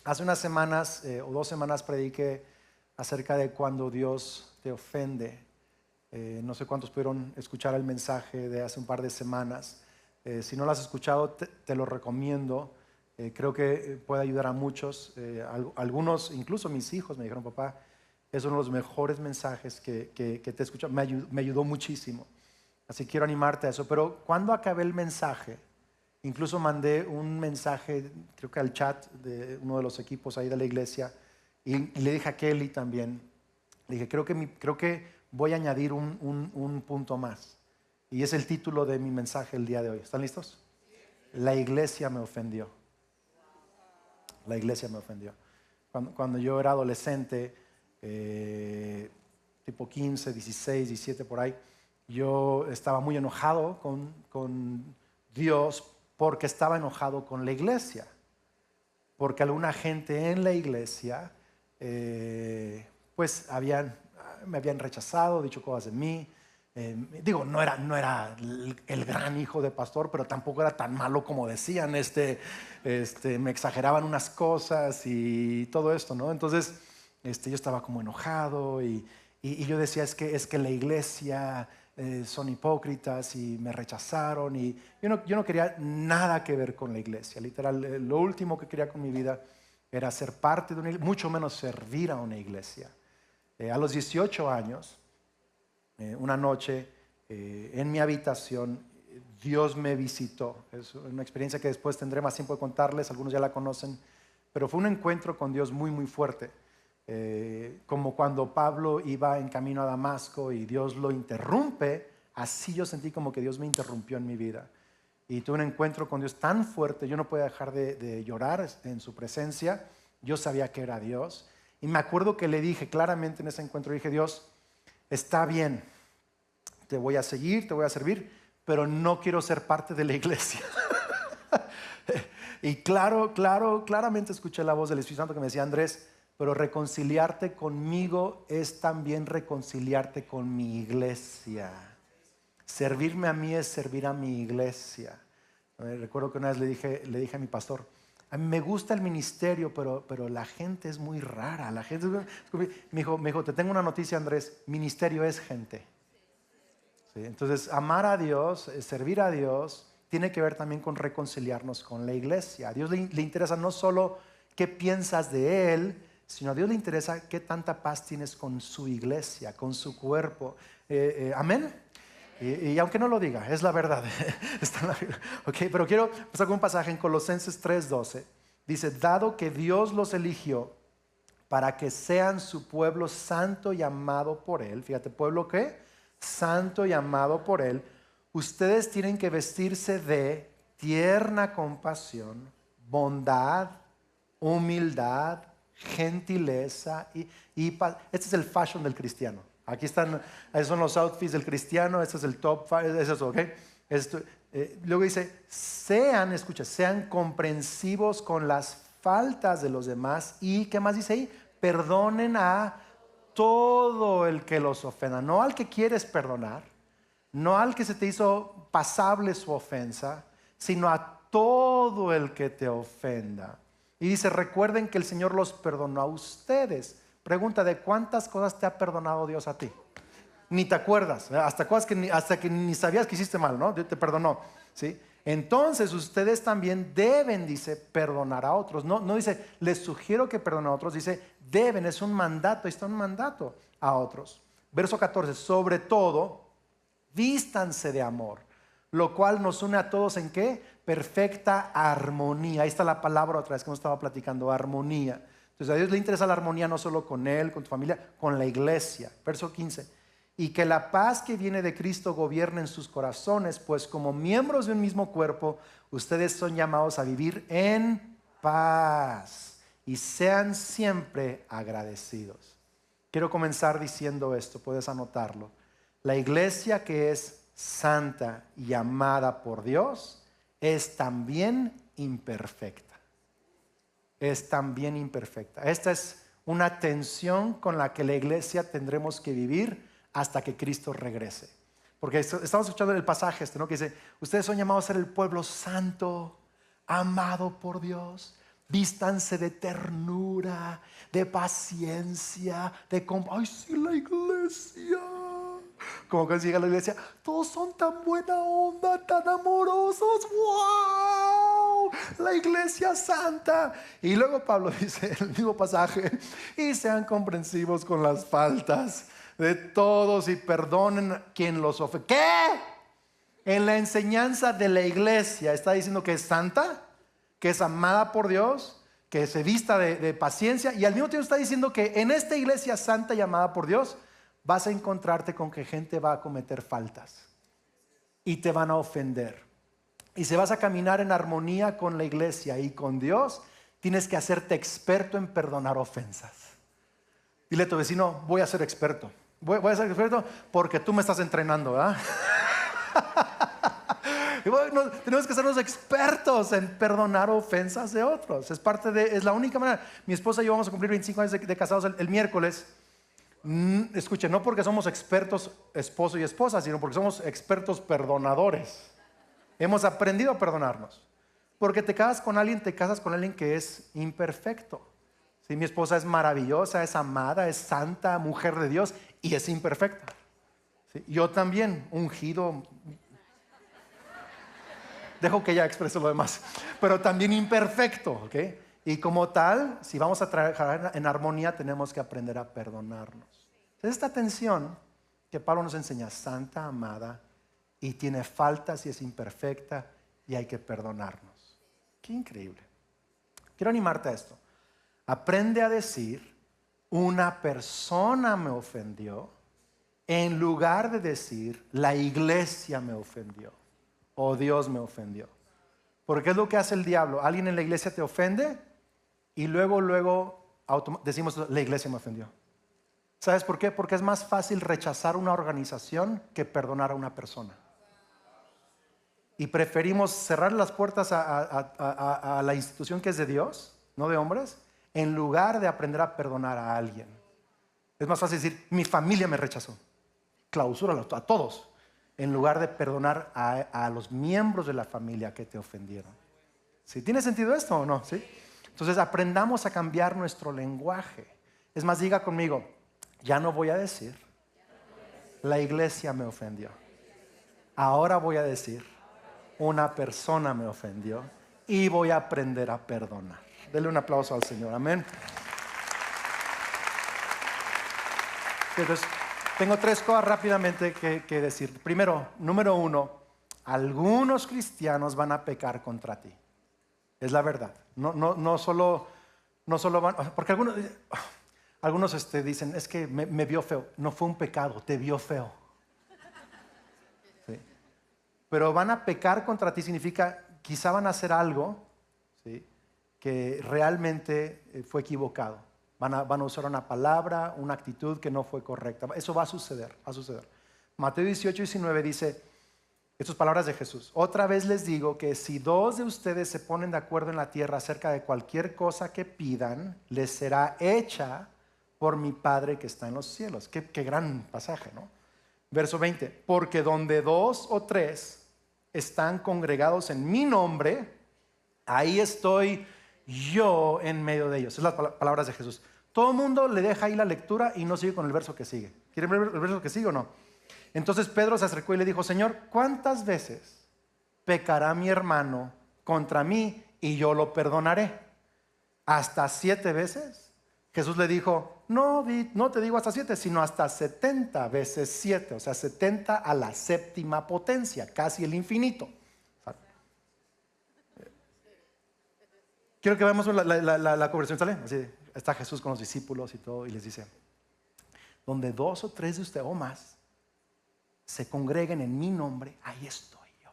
Hace unas semanas o 2 semanas prediqué acerca de cuando Dios te ofende. No sé cuántos pudieron escuchar el mensaje de hace un par de semanas. Si no lo has escuchado, te lo recomiendo. Creo que puede ayudar a muchos. Algunos, incluso mis hijos, me dijeron: papá, es uno de los mejores mensajes que te he escuchado. Me ayudó muchísimo. Así que quiero animarte a eso. Pero cuando acabé el mensaje, incluso mandé un mensaje, creo que al chat de uno de los equipos ahí de la iglesia, y le dije a Kelly también, le dije: creo que voy a añadir un punto más. Y es el título de mi mensaje el día de hoy. ¿Están listos? La iglesia me ofendió. La iglesia me ofendió. Cuando yo era adolescente, tipo 15, 16, 17 por ahí, yo estaba muy enojado con Dios porque estaba enojado con la iglesia. Porque alguna gente en la iglesia, pues me habían rechazado, dicho cosas de mí. Digo, no era el gran hijo de pastor, pero tampoco era tan malo como decían. Me exageraban unas cosas y todo esto, ¿no? Entonces, yo estaba como enojado y yo decía: es que la iglesia son hipócritas y me rechazaron. Y yo no quería nada que ver con la iglesia. Literal, lo último que quería con mi vida era ser parte de una iglesia, mucho menos servir a una iglesia. A los 18 años, una noche, en mi habitación, Dios me visitó. Es una experiencia que después tendré más tiempo de contarles, algunos ya la conocen, pero fue un encuentro con Dios muy, muy fuerte. Como cuando Pablo iba en camino a Damasco y Dios lo interrumpe, así yo sentí como que Dios me interrumpió en mi vida. Y tuve un encuentro con Dios tan fuerte, yo no podía dejar de llorar en su presencia. Yo sabía que era Dios. Y me acuerdo que le dije claramente en ese encuentro, dije: Dios, está bien, te voy a seguir, te voy a servir, pero no quiero ser parte de la iglesia. Y claramente escuché la voz del Espíritu Santo que me decía: Andrés, pero reconciliarte conmigo es también reconciliarte con mi iglesia. Servirme a mí es servir a mi iglesia. Recuerdo que una vez le dije a mi pastor: a mí me gusta el ministerio, pero la gente es muy rara. La gente me dijo: te tengo una noticia, Andrés, ministerio es gente. ¿Sí? Entonces, amar a Dios, servir a Dios, tiene que ver también con reconciliarnos con la iglesia. A Dios le interesa no solo qué piensas de Él, sino a Dios le interesa qué tanta paz tienes con su iglesia, con su cuerpo. Amén. Y aunque no lo diga, es la verdad. Está en la Biblia. Okay, pero quiero pasar con un pasaje en Colosenses 3:12. Dice: dado que Dios los eligió para que sean su pueblo santo y amado por Él. Fíjate, pueblo ¿qué? Santo y amado por Él. Ustedes tienen que vestirse de tierna compasión, bondad, humildad, gentileza y paz. Este es el fashion del cristiano. Aquí están, esos son los outfits del cristiano. Este es el top 5, es eso, ¿ok? Luego dice: sean comprensivos con las faltas de los demás. Y ¿qué más dice ahí? Perdonen a todo el que los ofenda. No al que quieres perdonar, no al que se te hizo pasable su ofensa, sino a todo el que te ofenda. Y dice: recuerden que el Señor los perdonó a ustedes. Pregunta: ¿de cuántas cosas te ha perdonado Dios a ti? Ni te acuerdas, hasta cosas hasta que ni sabías que hiciste mal, ¿no? Dios te perdonó, ¿sí? Entonces ustedes también deben, dice, perdonar a otros. No dice les sugiero que perdonen a otros, dice deben, es un mandato, está un mandato a otros. Verso 14: sobre todo, vístanse de amor, lo cual nos une a todos ¿en qué? Perfecta armonía. Ahí está la palabra otra vez que hemos estado platicando, armonía. Entonces a Dios le interesa la armonía no solo con Él, con tu familia, con la iglesia. Verso 15: y que la paz que viene de Cristo gobierne en sus corazones, pues como miembros de un mismo cuerpo, ustedes son llamados a vivir en paz y sean siempre agradecidos. Quiero comenzar diciendo esto, puedes anotarlo. La iglesia que es santa y amada por Dios es también imperfecta. Es también imperfecta. Esta es una tensión con la que la iglesia tendremos que vivir hasta que Cristo regrese. Porque estamos escuchando el pasaje ¿no? Que dice: ustedes son llamados a ser el pueblo santo, amado por Dios. Vístanse de ternura, de paciencia, ¡ay, sí, la iglesia! Como que llega a la iglesia, todos son tan buena onda, tan amorosos, ¡wow! La iglesia santa. Y luego Pablo dice en el mismo pasaje, y sean comprensivos con las faltas de todos y perdonen quien los ofende. ¿Qué? En la enseñanza de la iglesia está diciendo que es santa, que es amada por Dios, que se vista de paciencia, y al mismo tiempo está diciendo que en esta iglesia santa y amada por Dios vas a encontrarte con que gente va a cometer faltas y te van a ofender. Y si vas a caminar en armonía con la iglesia y con Dios, tienes que hacerte experto en perdonar ofensas. Dile a tu vecino, voy a ser experto. Voy a ser experto porque tú me estás entrenando, ¿verdad? Y bueno, tenemos que ser los expertos en perdonar ofensas de otros. Es la única manera. Mi esposa y yo vamos a cumplir 25 años de casados el miércoles. Escuchen, no porque somos expertos esposo y esposa, sino porque somos expertos perdonadores. Hemos aprendido a perdonarnos. Porque te casas con alguien que es imperfecto. ¿Sí? Mi esposa es maravillosa, es amada, es santa, mujer de Dios y es imperfecta. ¿Sí? Yo también, ungido. Dejo que ella exprese lo demás, pero también imperfecto, ¿ok? Y como tal, si vamos a trabajar en armonía, tenemos que aprender a perdonarnos. Esta tensión que Pablo nos enseña, santa, amada, y tiene faltas y es imperfecta, y hay que perdonarnos. Qué increíble. Quiero animarte a esto. Aprende a decir, una persona me ofendió, en lugar de decir, la iglesia me ofendió. O Dios me ofendió. Porque es lo que hace el diablo. Alguien en la iglesia te ofende y luego decimos, la iglesia me ofendió. ¿Sabes por qué? Porque es más fácil rechazar una organización que perdonar a una persona. Y preferimos cerrar las puertas a la institución que es de Dios, no de hombres, en lugar de aprender a perdonar a alguien. Es más fácil decir, mi familia me rechazó. Clausúralo a todos. En lugar de perdonar a los miembros de la familia que te ofendieron. ¿Sí? ¿Tiene sentido esto o no? ¿Sí? Entonces aprendamos a cambiar nuestro lenguaje. Es más, diga conmigo, ya no voy a decir, la iglesia me ofendió. Ahora voy a decir, una persona me ofendió y voy a aprender a perdonar. Dele un aplauso al Señor, amén. Entonces, tengo 3 cosas rápidamente que decir. Primero, número 1, algunos cristianos van a pecar contra ti. Es la verdad. No solo van, porque algunos dicen, es que me vio feo. No fue un pecado, te vio feo. ¿Sí? Pero van a pecar contra ti significa, quizá van a hacer algo, ¿sí?, que realmente fue equivocado. Van a usar una palabra, una actitud que no fue correcta. Eso va a suceder, Mateo 18:19 dice, estas palabras de Jesús, otra vez les digo que si 2 de ustedes se ponen de acuerdo en la tierra acerca de cualquier cosa que pidan, les será hecha por mi Padre que está en los cielos. Qué gran pasaje, ¿no? Verso 20, porque donde 2 o 3 están congregados en mi nombre, ahí estoy yo en medio de ellos. Es las palabras de Jesús. Todo el mundo le deja ahí la lectura y no sigue con el verso que sigue. ¿Quieren ver el verso que sigue o no? Entonces Pedro se acercó y le dijo, Señor, ¿cuántas veces pecará mi hermano contra mí y yo lo perdonaré? ¿Hasta 7 veces? Jesús le dijo, no te digo hasta 7, sino hasta 70 veces 7. O sea, 70 a la 7ª potencia, casi el infinito. Quiero que veamos la conversación, ¿sale? Así, está Jesús con los discípulos y todo, y les dice, donde 2 o 3 de ustedes o más se congreguen en mi nombre, ahí estoy yo.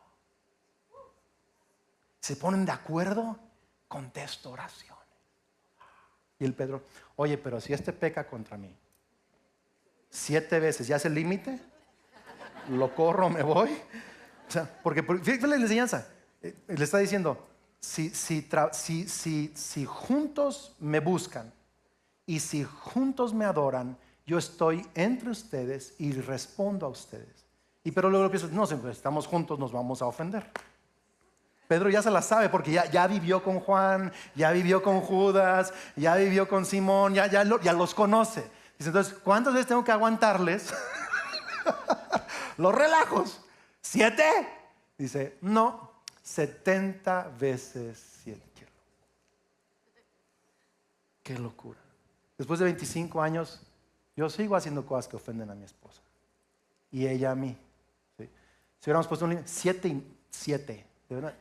Se ponen de acuerdo, contesto oraciones. Y el Pedro, oye, pero si peca contra mí 7 veces, ¿ya es el límite? ¿Lo corro, me voy? O sea, porque fíjate la enseñanza, le está diciendo, si juntos me buscan y si juntos me adoran, yo estoy entre ustedes y respondo a ustedes. Pero luego piensas, no, si estamos juntos nos vamos a ofender. Pedro ya se la sabe porque ya vivió con Juan, ya vivió con Judas, ya vivió con Simón, ya los conoce. Dice, entonces, ¿cuántas veces tengo que aguantarles los relajos? ¿7? Dice, no, 70 veces 7. Qué locura. Después de 25 años, yo sigo haciendo cosas que ofenden a mi esposa. Y ella a mí. ¿Sí? Si hubiéramos puesto un límite, 7 y 7.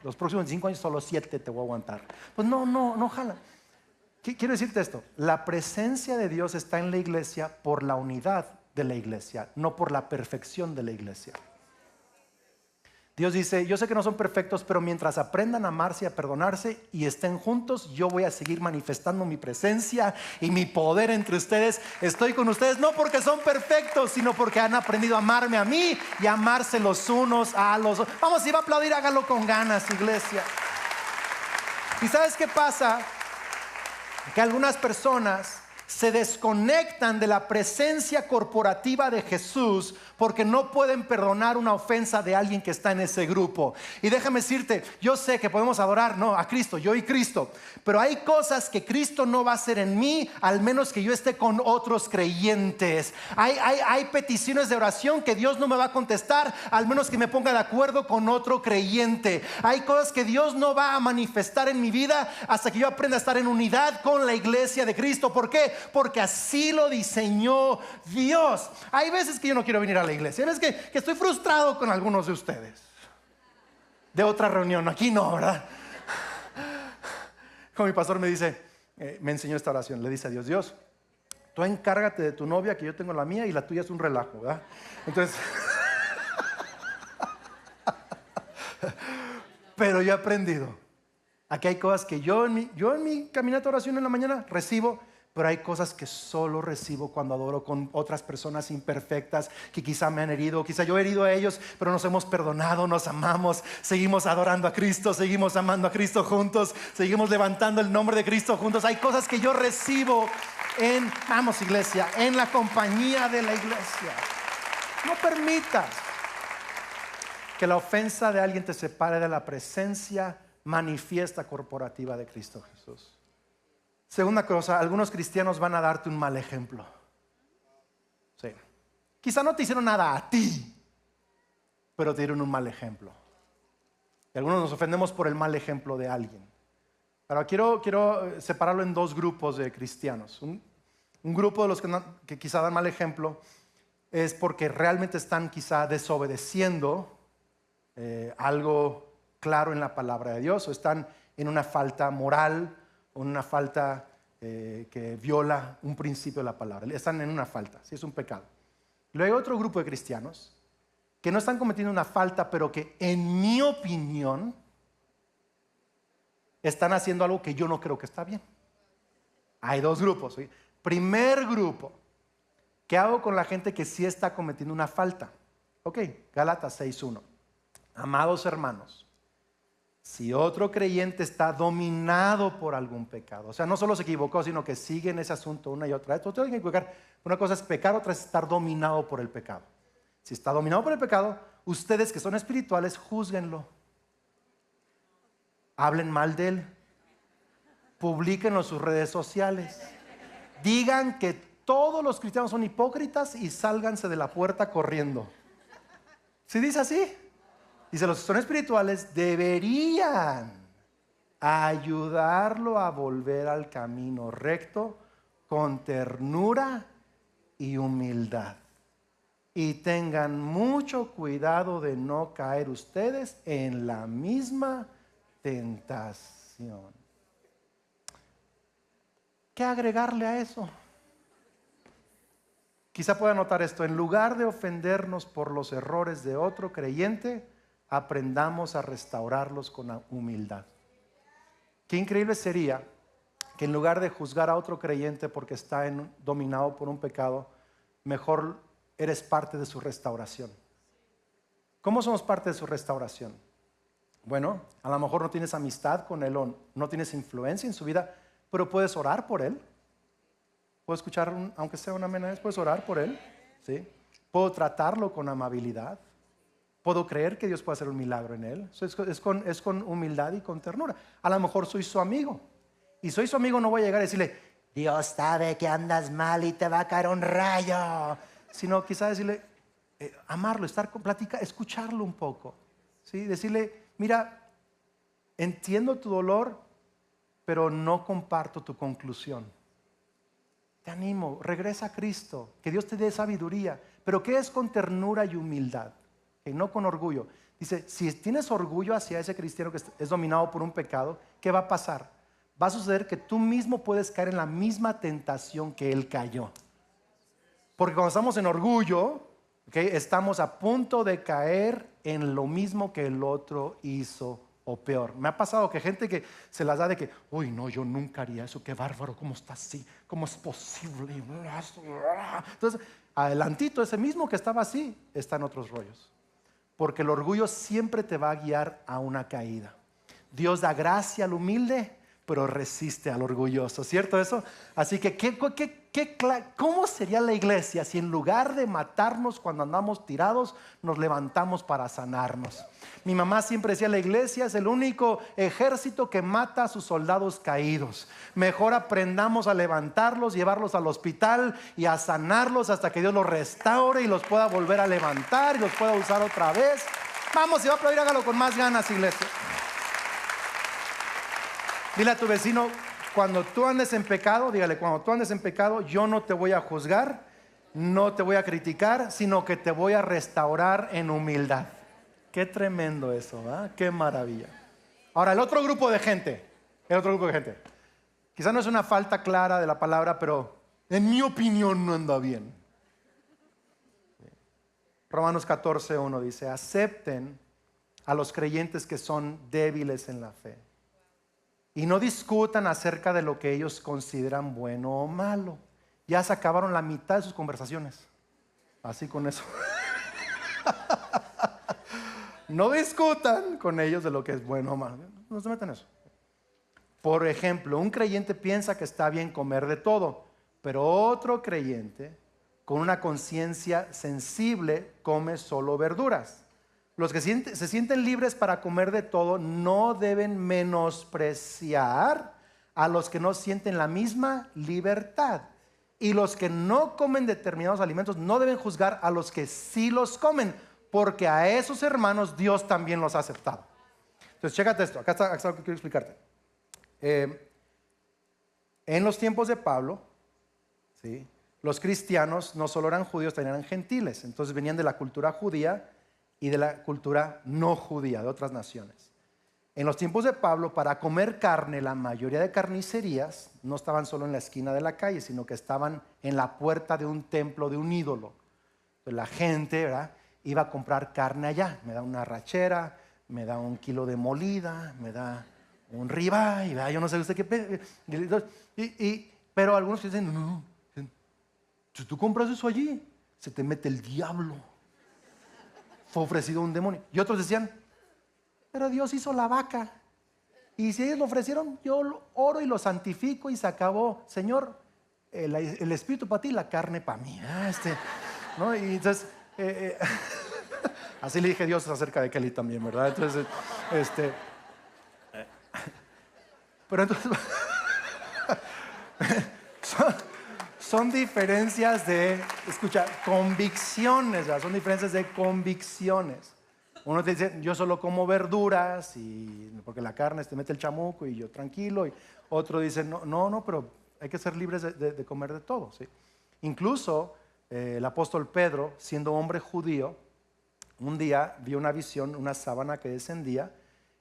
Los próximos 25 años solo 7 te voy a aguantar. Pues no, jala. Quiero decirte esto. La presencia de Dios está en la iglesia por la unidad de la iglesia, no por la perfección de la iglesia. Dios dice, yo sé que no son perfectos, pero mientras aprendan a amarse y a perdonarse y estén juntos, yo voy a seguir manifestando mi presencia y mi poder entre ustedes. Estoy con ustedes no porque son perfectos, sino porque han aprendido a amarme a mí y a amarse los unos a los otros. Vamos, si va a aplaudir, hágalo con ganas, iglesia. ¿Y sabes qué pasa? Que algunas personas se desconectan de la presencia corporativa de Jesús porque no pueden perdonar una ofensa de alguien que está en ese grupo. Y déjame decirte, yo sé que podemos adorar a Cristo, yo y Cristo, pero hay cosas que Cristo no va a hacer en mí al menos que yo esté con otros creyentes. Hay peticiones de oración que Dios no me va a contestar al menos que me ponga de acuerdo con otro creyente. Hay cosas que Dios no va a manifestar en mi vida hasta que yo aprenda a estar en unidad con la iglesia de Cristo. ¿Por qué? Porque así lo diseñó Dios. Hay veces que yo no quiero venir a la iglesia. Hay veces que estoy frustrado con algunos de ustedes. De otra reunión, aquí no, ¿verdad? Como mi pastor me dice, me enseñó esta oración. Le dice a Dios, Dios, tú encárgate de tu novia, que yo tengo la mía y la tuya es un relajo, ¿verdad? Entonces, pero yo he aprendido. Aquí hay cosas que yo en mi caminata de oración en la mañana recibo. Pero hay cosas que solo recibo cuando adoro con otras personas imperfectas que quizá me han herido, quizá yo he herido a ellos, pero nos hemos perdonado, nos amamos, seguimos adorando a Cristo, seguimos amando a Cristo juntos, seguimos levantando el nombre de Cristo juntos. Hay cosas que yo recibo vamos iglesia, en la compañía de la iglesia. No permitas que la ofensa de alguien te separe de la presencia manifiesta corporativa de Cristo Jesús. Segunda cosa, algunos cristianos van a darte un mal ejemplo. Sí. Quizá no te hicieron nada a ti, pero te dieron un mal ejemplo. Y algunos nos ofendemos por el mal ejemplo de alguien. Ahora quiero separarlo en dos grupos de cristianos. Un grupo de los que quizá dan mal ejemplo es porque realmente están quizá desobedeciendo algo claro en la palabra de Dios, o están en una falta moral, una falta que viola un principio de la palabra. Están en una falta, sí, es un pecado. Luego hay otro grupo de cristianos que no están cometiendo una falta, pero que en mi opinión están haciendo algo que yo no creo que está bien. Hay dos grupos, ¿sí? Primer grupo, ¿qué hago con la gente que sí está cometiendo una falta? Ok, Gálatas 6:1. Amados hermanos, si otro creyente está dominado por algún pecado, o sea, no solo se equivocó, sino que sigue en ese asunto una y otra vez. Tú tienes que equivocar. Una cosa es pecar, otra es estar dominado por el pecado. Si está dominado por el pecado, ustedes que son espirituales, júzguenlo. Hablen mal de él. Publíquenlo en sus redes sociales. Digan que todos los cristianos son hipócritas y sálganse de la puerta corriendo. ¿Sí dice así? Dice, los que son espirituales deberían ayudarlo a volver al camino recto con ternura y humildad. Y tengan mucho cuidado de no caer ustedes en la misma tentación. ¿Qué agregarle a eso? Quizá pueda notar esto. En lugar de ofendernos por los errores de otro creyente, aprendamos a restaurarlos con humildad. Qué increíble sería que en lugar de juzgar a otro creyente porque está dominado por un pecado, mejor eres parte de su restauración. ¿Cómo somos parte de su restauración? Bueno, a lo mejor no tienes amistad con él o no tienes influencia en su vida, pero puedes orar por él. ¿Puedo escuchar, aunque sea una amén? ¿Puedes orar por él? ¿Sí? ¿Puedo tratarlo con amabilidad? puedo creer que Dios puede hacer un milagro en él. Es con humildad y con ternura. A lo mejor soy su amigo. Y soy su amigo, no voy a llegar a decirle, Dios sabe que andas mal y te va a caer un rayo. Sino quizás decirle, amarlo, estar con plática, escucharlo un poco. ¿Sí? Decirle, mira, entiendo tu dolor, pero no comparto tu conclusión. Te animo, regresa a Cristo, que Dios te dé sabiduría. Pero ¿qué es con ternura y humildad? Que no con orgullo. Dice, si tienes orgullo hacia ese cristiano que es dominado por un pecado, ¿qué va a pasar? Va a suceder que tú mismo puedes caer en la misma tentación que él cayó. Porque cuando estamos en orgullo, ¿okay?, estamos a punto de caer en lo mismo que el otro hizo o peor. Me ha pasado que gente que se las da de que, uy, no, yo nunca haría eso, qué bárbaro, ¿cómo está así? ¿Cómo es posible? Entonces, adelantito, ese mismo que estaba así, está en otros rollos. Porque el orgullo siempre te va a guiar a una caída. Dios da gracia al humilde, pero resiste al orgulloso, ¿cierto eso? Así que, ¿cómo sería la iglesia si en lugar de matarnos cuando andamos tirados, nos levantamos para sanarnos? Mi mamá siempre decía, la iglesia es el único ejército que mata a sus soldados caídos. Mejor aprendamos a levantarlos, llevarlos al hospital y a sanarlos hasta que Dios los restaure y los pueda volver a levantar y los pueda usar otra vez. Vamos, si va a aplaudir, hágalo con más ganas, iglesia. Dile a tu vecino, cuando tú andes en pecado, dígale, cuando tú andes en pecado, yo no te voy a juzgar, no te voy a criticar, sino que te voy a restaurar en humildad. Qué tremendo eso, ¿verdad? Qué maravilla. Ahora, el otro grupo de gente, quizás no es una falta clara de la palabra, pero en mi opinión no anda bien. Romanos 14:1 dice, acepten a los creyentes que son débiles en la fe. Y no discutan acerca de lo que ellos consideran bueno o malo. Ya se acabaron la mitad de sus conversaciones. Así con eso. No discutan con ellos de lo que es bueno o malo. No se metan en eso. Por ejemplo, un creyente piensa que está bien comer de todo, pero otro creyente con una conciencia sensible come solo verduras. Los que se sienten libres para comer de todo no deben menospreciar a los que no sienten la misma libertad. Y los que no comen determinados alimentos no deben juzgar a los que sí los comen, porque a esos hermanos Dios también los ha aceptado. Entonces, chécate esto, acá está lo que quiero explicarte. En los tiempos de Pablo, ¿sí?, los cristianos no solo eran judíos, también eran gentiles. Entonces venían de la cultura judía y de la cultura no judía, de otras naciones. En los tiempos de Pablo, para comer carne, la mayoría de carnicerías no estaban solo en la esquina de la calle, sino que estaban en la puerta de un templo, de un ídolo. Entonces la gente, ¿verdad?, iba a comprar carne allá. Me da una arrachera, me da 1 kilo de molida, me da un ribeye, ¿verdad? Yo no sé usted qué. Pero algunos dicen, no, si tú compras eso allí, se te mete el diablo. Fue ofrecido a un demonio. Y otros decían, pero Dios hizo la vaca. Y si ellos lo ofrecieron, yo lo oro y lo santifico y se acabó. Señor, el espíritu para ti, la carne para mí. ¿No? Y entonces, así le dije a Dios acerca de Kelly también, ¿verdad? Entonces, pero entonces, son diferencias de, escucha, convicciones, ¿verdad? Son diferencias de convicciones. Uno te dice, yo solo como verduras porque la carne te mete el chamuco y yo tranquilo. Y otro dice, no, pero hay que ser libres de comer de todo, ¿sí? Incluso el apóstol Pedro, siendo hombre judío, un día vio una visión, una sábana que descendía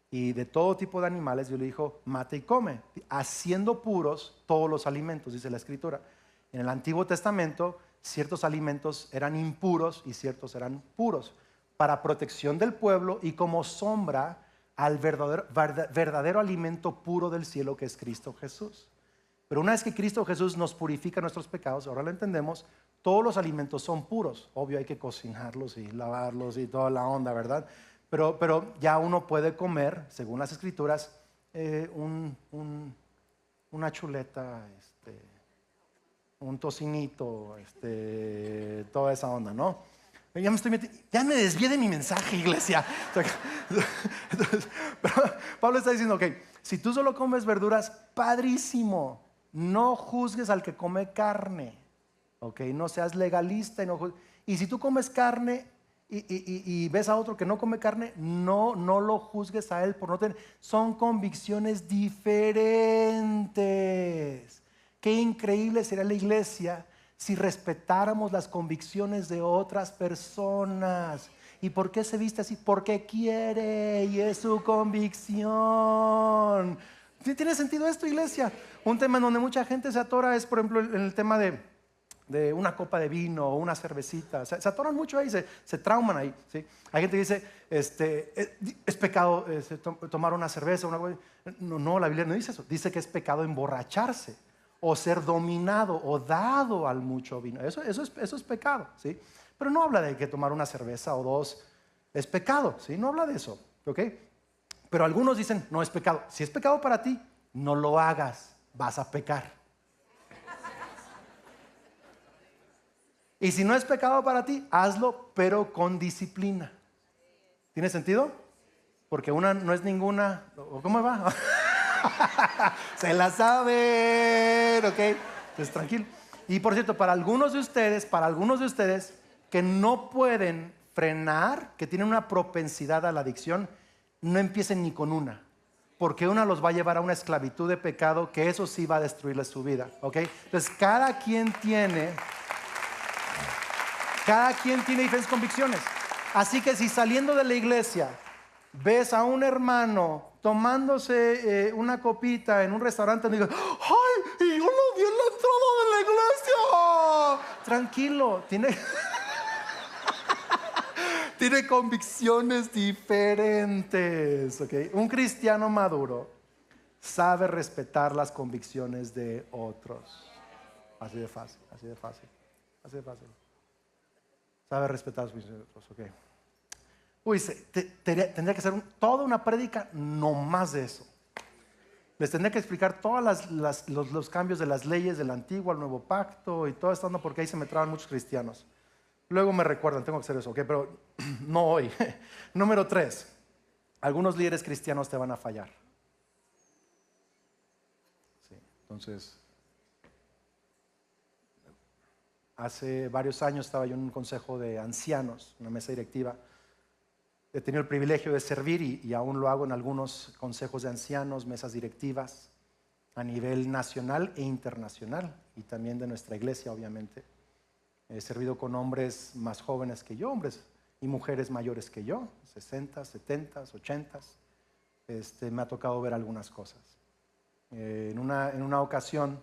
y de todo tipo de animales. Dios le dijo, mata y come, haciendo puros todos los alimentos, dice la Escritura. En el Antiguo Testamento, ciertos alimentos eran impuros y ciertos eran puros, para protección del pueblo y como sombra al verdadero alimento puro del cielo, que es Cristo Jesús. Pero una vez que Cristo Jesús nos purifica nuestros pecados, ahora lo entendemos, todos los alimentos son puros. Obvio, hay que cocinarlos y lavarlos y toda la onda, ¿verdad? Pero ya uno puede comer, según las Escrituras, una chuleta, un tocinito, toda esa onda, ¿no? Ya me desvié de mi mensaje, iglesia. Entonces, pero Pablo está diciendo, ok, si tú solo comes verduras, padrísimo. No juzgues al que come carne. Ok, no seas legalista y si tú comes carne y ves a otro que no come carne, no lo juzgues a él por no tener. Son convicciones diferentes. Qué increíble sería la iglesia si respetáramos las convicciones de otras personas. ¿Y por qué se viste así? Porque quiere y es su convicción. ¿Tiene sentido esto, iglesia? Un tema en donde mucha gente se atora es, por ejemplo, en el tema de una copa de vino o una cervecita. Se atoran mucho ahí, se trauman ahí, ¿sí? Hay gente que dice, es pecado tomar una cerveza. No, la Biblia no dice eso. Dice que es pecado emborracharse o ser dominado o dado al mucho vino. Eso es pecado, ¿sí? Pero no habla de que tomar una cerveza o dos es pecado, ¿sí? No habla de eso, ¿ok? Pero algunos dicen, no es pecado. Si es pecado para ti, no lo hagas, vas a pecar. Y si no es pecado para ti, hazlo, pero con disciplina. ¿Tiene sentido? Porque una no es ninguna. ¿Cómo va? Se la saben, ¿ok? Entonces tranquilo. Y por cierto, para algunos de ustedes que no pueden frenar, que tienen una propensidad a la adicción, no empiecen ni con una. Porque una los va a llevar a una esclavitud de pecado que eso sí va a destruirles su vida, ¿ok? Entonces cada quien tiene diferentes convicciones. Así que si saliendo de la iglesia ves a un hermano tomándose una copita en un restaurante, no digas, ¡ay! Y yo lo vi en la entrada de la iglesia. Tranquilo, tiene convicciones diferentes, ¿ok? Un cristiano maduro sabe respetar las convicciones de otros. Así de fácil. Sabe respetar las convicciones de otros, ¿ok? Uy, tendría que ser toda una prédica no más de eso. Les tendría que explicar todos los cambios de las leyes del antiguo al nuevo pacto y todo esto, porque ahí se me traban muchos cristianos. Luego me recuerdan, tengo que hacer eso, ¿ok? Pero no hoy. Número 3, algunos líderes cristianos te van a fallar. Sí, entonces, hace varios años estaba yo en un consejo de ancianos, una mesa directiva. He tenido el privilegio de servir y aún lo hago en algunos consejos de ancianos, mesas directivas a nivel nacional e internacional y también de nuestra iglesia, obviamente. He servido con hombres más jóvenes que yo, hombres y mujeres mayores que yo, 60, 70, 80. Me ha tocado ver algunas cosas. En una ocasión,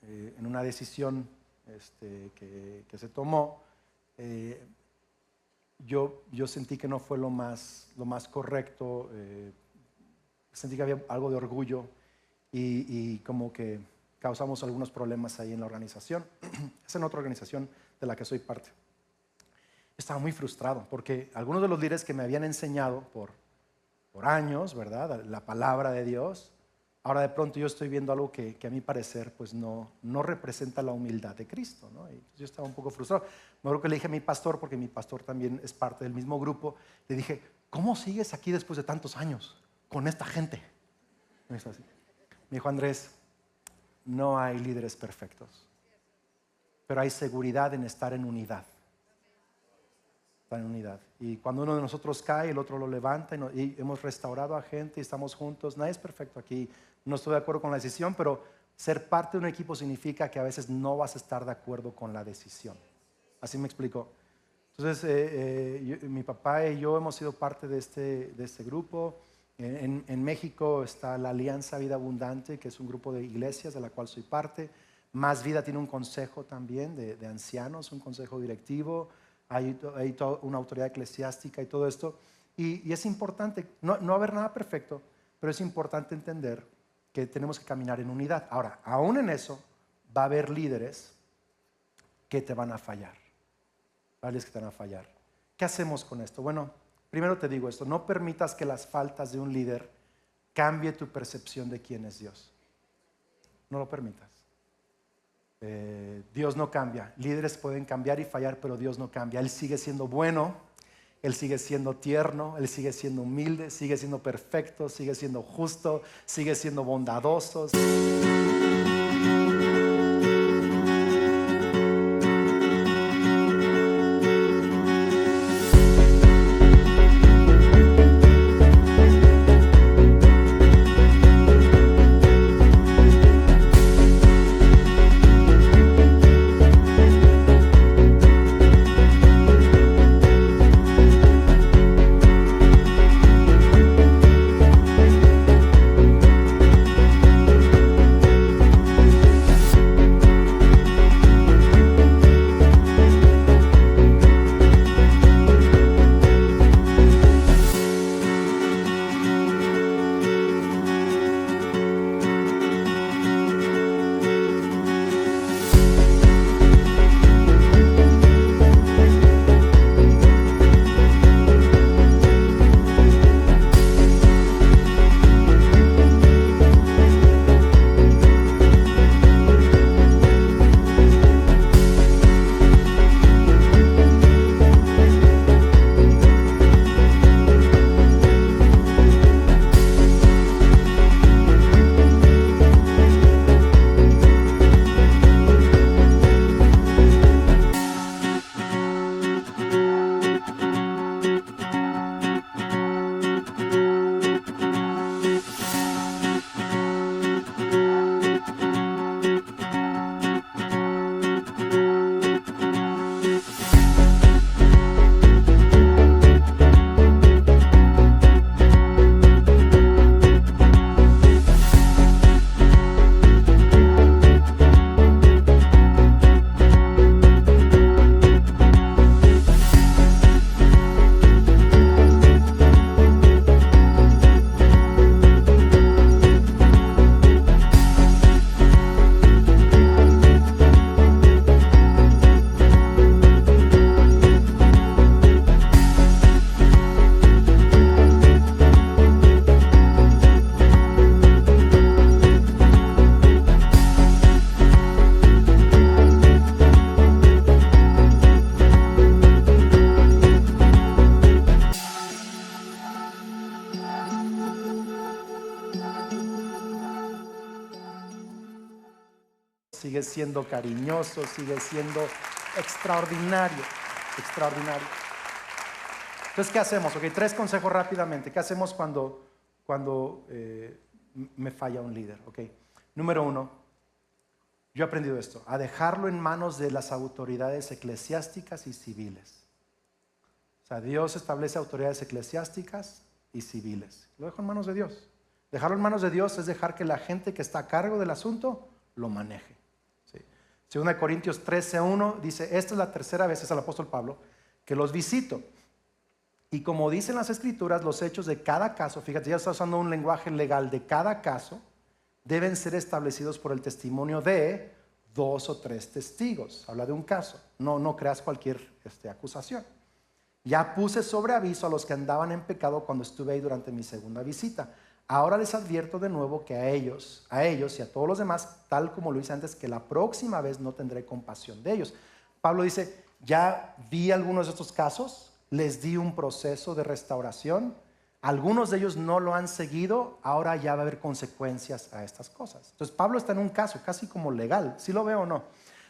en una decisión que se tomó, yo sentí que no fue lo más correcto. Sentí que había algo de orgullo y como que causamos algunos problemas ahí en la organización. Es en otra organización de la que soy parte. Estaba muy frustrado porque algunos de los líderes que me habían enseñado por años, ¿verdad?, la palabra de Dios, ahora de pronto yo estoy viendo algo que a mi parecer pues no representa la humildad de Cristo, ¿no? Y yo estaba un poco frustrado. Me acuerdo que le dije a mi pastor, porque mi pastor también es parte del mismo grupo, le dije, ¿cómo sigues aquí después de tantos años con esta gente? Me dijo, Andrés, no hay líderes perfectos, pero hay seguridad en estar en unidad. Estar en unidad. Y cuando uno de nosotros cae, el otro lo levanta y hemos restaurado a gente y estamos juntos. Nadie es perfecto aquí. No estoy de acuerdo con la decisión, pero ser parte de un equipo significa que a veces no vas a estar de acuerdo con la decisión. Así me explico. Entonces, mi papá y yo hemos sido parte de este grupo. En México está la Alianza Vida Abundante, que es un grupo de iglesias de la cual soy parte. Más Vida tiene un consejo también de ancianos, un consejo directivo. Hay toda una autoridad eclesiástica y todo esto. Y es importante, no va a haber nada perfecto, pero es importante entender que tenemos que caminar en unidad. Ahora, aún en eso, va a haber líderes que te van a fallar. Líderes que te van a fallar. ¿Qué hacemos con esto? Bueno, primero te digo esto, no permitas que las faltas de un líder cambie tu percepción de quién es Dios. No lo permitas. Dios no cambia. Líderes pueden cambiar y fallar, pero Dios no cambia. Él sigue siendo bueno, Él sigue siendo tierno, Él sigue siendo humilde, sigue siendo perfecto, sigue siendo justo, sigue siendo bondadoso. Sigue siendo cariñoso, sigue siendo extraordinario, extraordinario. Entonces, ¿qué hacemos? Ok, 3 consejos rápidamente. ¿Qué hacemos cuando me falla un líder? Ok, número 1, yo he aprendido esto, a dejarlo en manos de las autoridades eclesiásticas y civiles. O sea, Dios establece autoridades eclesiásticas y civiles. Lo dejo en manos de Dios. Dejarlo en manos de Dios es dejar que la gente que está a cargo del asunto lo maneje. Segunda de Corintios 13:1 dice, esta es la tercera vez, es el apóstol Pablo, que los visito. Y como dicen las escrituras, los hechos de cada caso, fíjate, ya está usando un lenguaje legal, de cada caso, deben ser establecidos por el testimonio de 2 o 3 testigos. Habla de un caso, no creas cualquier acusación. Ya puse sobre aviso a los que andaban en pecado cuando estuve ahí durante mi segunda visita. Ahora les advierto de nuevo que a ellos y a todos los demás, tal como lo hice antes, que la próxima vez no tendré compasión de ellos. Pablo dice, ya vi algunos de estos casos, les di un proceso de restauración, algunos de ellos no lo han seguido, ahora ya va a haber consecuencias a estas cosas. Entonces Pablo está en un caso casi como legal, ¿sí lo veo o no?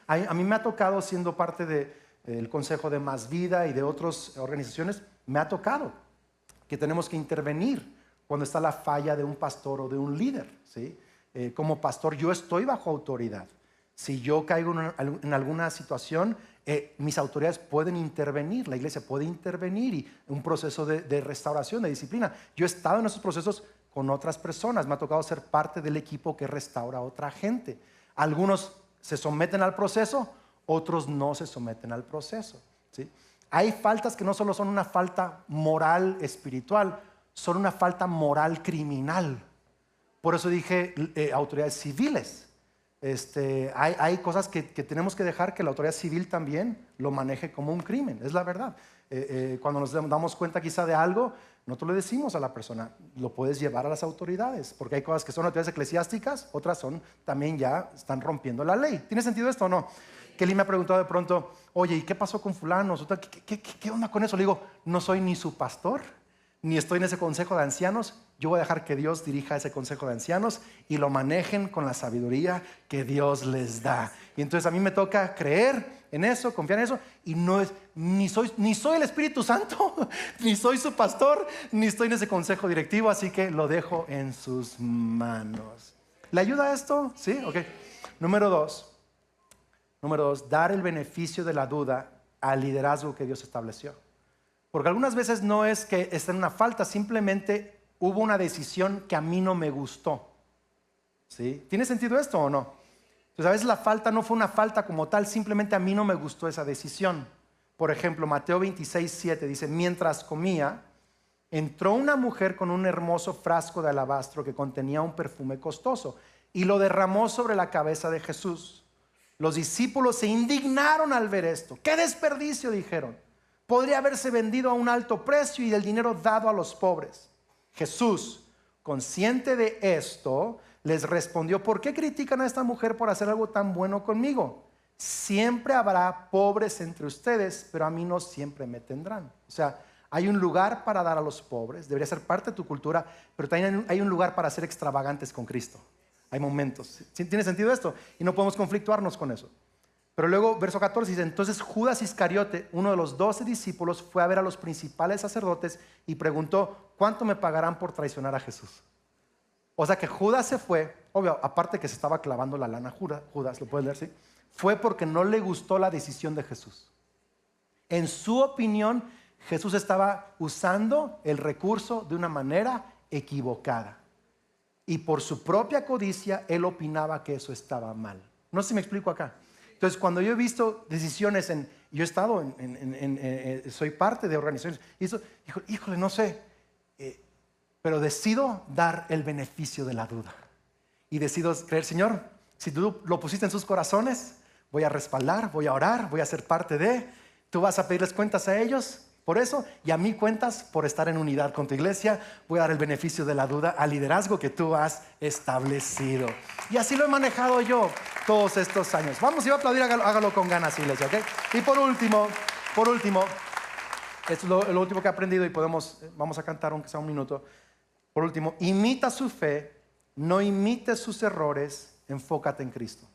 A mí me ha tocado, siendo parte del Consejo de Más Vida y de otras organizaciones, me ha tocado que tenemos que intervenir cuando está la falla de un pastor o de un líder, ¿sí? Como pastor yo estoy bajo autoridad. Si yo caigo en alguna situación, mis autoridades pueden intervenir, la iglesia puede intervenir y un proceso de restauración, de disciplina. Yo he estado en esos procesos con otras personas, me ha tocado ser parte del equipo que restaura a otra gente. Algunos se someten al proceso, otros no se someten al proceso, ¿sí? Hay faltas que no solo son una falta moral, espiritual, son una falta moral criminal. Por eso dije autoridades civiles. Hay cosas que tenemos que dejar que la autoridad civil también lo maneje como un crimen, es la verdad. cuando nos damos cuenta quizá de algo, nosotros le decimos a la persona, lo puedes llevar a las autoridades, porque hay cosas que son autoridades eclesiásticas, otras son también ya están rompiendo la ley. ¿Tiene sentido esto o no? Kelly me ha preguntado de pronto, oye, ¿y qué pasó con fulano? ¿Qué onda con eso? Le digo, no soy ni su pastor, ni estoy en ese consejo de ancianos. Yo voy a dejar que Dios dirija ese consejo de ancianos y lo manejen con la sabiduría que Dios les da. Y entonces a mí me toca creer en eso, confiar en eso, y no es, ni soy el Espíritu Santo, ni soy su pastor, ni estoy en ese consejo directivo, así que lo dejo en sus manos. ¿Le ayuda esto? ¿Sí? Ok. Número dos, dar el beneficio de la duda al liderazgo que Dios estableció. Porque algunas veces no es que esté en una falta, simplemente hubo una decisión que a mí no me gustó. ¿Sí? ¿Tiene sentido esto o no? Entonces a veces la falta no fue una falta como tal, simplemente a mí no me gustó esa decisión. Por ejemplo, Mateo 26:7 dice, mientras comía, entró una mujer con un hermoso frasco de alabastro que contenía un perfume costoso y lo derramó sobre la cabeza de Jesús. Los discípulos se indignaron al ver esto. ¡Qué desperdicio!, dijeron. Podría haberse vendido a un alto precio y el dinero dado a los pobres. Jesús, consciente de esto, les respondió, ¿por qué critican a esta mujer por hacer algo tan bueno conmigo? Siempre habrá pobres entre ustedes, pero a mí no siempre me tendrán. O sea, hay un lugar para dar a los pobres, debería ser parte de tu cultura, pero también hay un lugar para ser extravagantes con Cristo. Hay momentos. ¿Tiene sentido esto? Y no podemos conflictuarnos con eso. Pero luego, verso 14 dice, entonces Judas Iscariote, uno de los 12 discípulos, fue a ver a los principales sacerdotes y preguntó, ¿cuánto me pagarán por traicionar a Jesús? O sea que Judas se fue, obvio, aparte que se estaba clavando la lana Judas, lo puedes leer, ¿sí? Fue porque no le gustó la decisión de Jesús. En su opinión, Jesús estaba usando el recurso de una manera equivocada. Y por su propia codicia, él opinaba que eso estaba mal. No sé si me explico acá. Entonces, cuando yo he visto decisiones yo he estado soy parte de organizaciones, y eso, híjole, no sé, pero decido dar el beneficio de la duda. Y decido creer, Señor, si tú lo pusiste en sus corazones, voy a respaldar, voy a orar, voy a ser parte de, tú vas a pedirles cuentas a ellos por eso, y a mí cuentas por estar en unidad con tu iglesia. Voy a dar el beneficio de la duda al liderazgo que tú has establecido. Y así lo he manejado yo todos estos años. Vamos, si va a aplaudir, hágalo con ganas, iglesia, ¿ok? Y por último, esto es lo último que he aprendido y vamos a cantar aunque sea un minuto. Por último, imita su fe, no imites sus errores, enfócate en Cristo.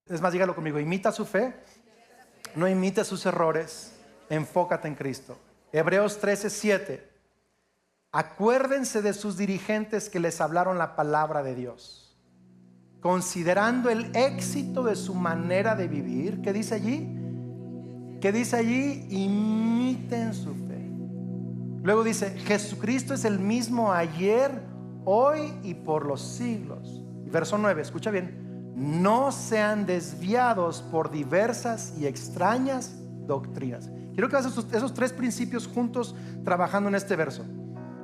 Es más, dígalo conmigo, imita su fe, no imites sus errores, enfócate en Cristo. Hebreos 13:7. Acuérdense de sus dirigentes que les hablaron la palabra de Dios. considerando el éxito de su manera de vivir. ¿Qué dice allí? ¿Qué dice allí? Imiten su fe. Luego dice, Jesucristo es el mismo ayer, hoy y por los siglos. Y verso 9, escucha bien. No sean desviados por diversas y extrañas doctrinas. Quiero que hagas esos tres principios juntos trabajando en este verso.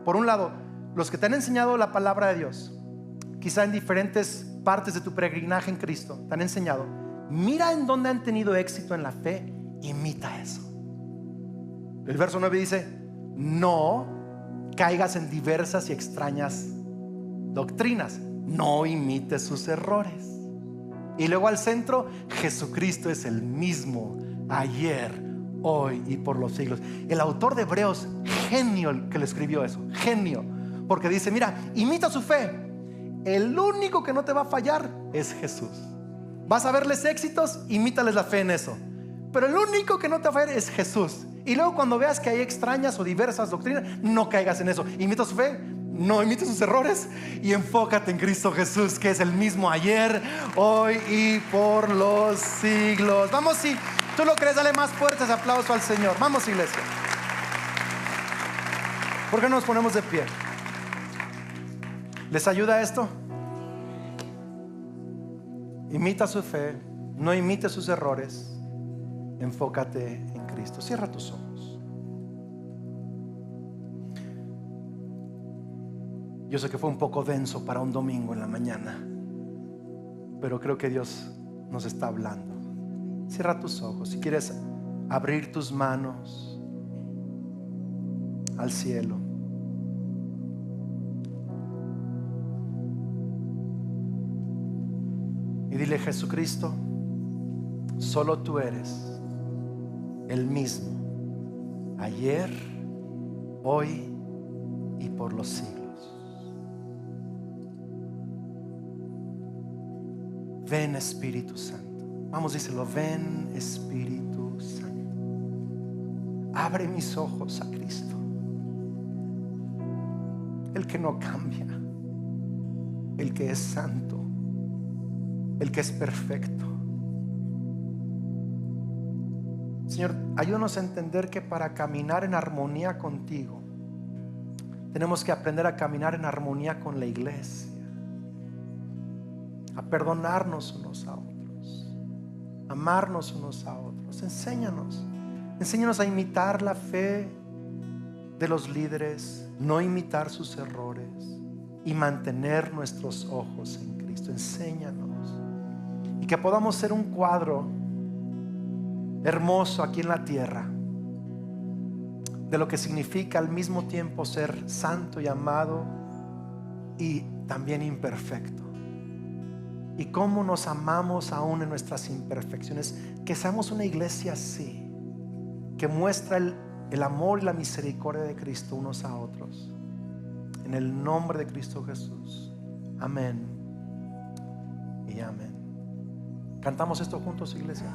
Por un lado, los que te han enseñado la palabra de Dios, quizá en diferentes partes de tu peregrinaje en Cristo, te han enseñado, mira en dónde han tenido éxito en la fe, imita eso. El verso 9 dice, no caigas en diversas y extrañas doctrinas, no imites sus errores. Y luego al centro, Jesucristo es el mismo ayer, hoy y por los siglos. El autor de Hebreos, genio el que le escribió eso, genio, porque dice, mira, imita su fe. El único que no te va a fallar es Jesús. Vas a verles éxitos, imítales la fe en eso. Pero el único que no te va a fallar es Jesús. Y luego cuando veas que hay extrañas o diversas doctrinas, no caigas en eso. Imita su fe, no imites sus errores y enfócate en Cristo Jesús, que es el mismo ayer, hoy y por los siglos. Vamos, si tú lo crees, dale más fuertes aplausos al Señor. Vamos, iglesia. ¿Por qué no nos ponemos de pie? ¿Les ayuda esto? Imita su fe, no imite sus errores. Enfócate en Cristo. Cierra tus ojos. Yo sé que fue un poco denso para un domingo en la mañana, pero creo que Dios nos está hablando. Cierra tus ojos. Si quieres abrir tus manos al cielo, y dile, Jesucristo, solo tú eres el mismo ayer, hoy y por los siglos. Ven, Espíritu Santo. Vamos, díselo, ven, Espíritu Santo. Abre mis ojos a Cristo, el que no cambia, el que es santo, el que es perfecto. Señor, ayúdanos a entender que para caminar en armonía contigo, tenemos que aprender a caminar en armonía con la iglesia, a perdonarnos unos a otros, amarnos unos a otros. Enséñanos a imitar la fe de los líderes, no imitar sus errores y mantener nuestros ojos en Cristo. Enséñanos, y que podamos ser un cuadro hermoso aquí en la tierra de lo que significa al mismo tiempo ser santo y amado y también imperfecto, y cómo nos amamos aún en nuestras imperfecciones. Que seamos una iglesia así, que muestra el amor y la misericordia de Cristo unos a otros, en el nombre de Cristo Jesús. Amén y amén. ¿Cantamos esto juntos, iglesia?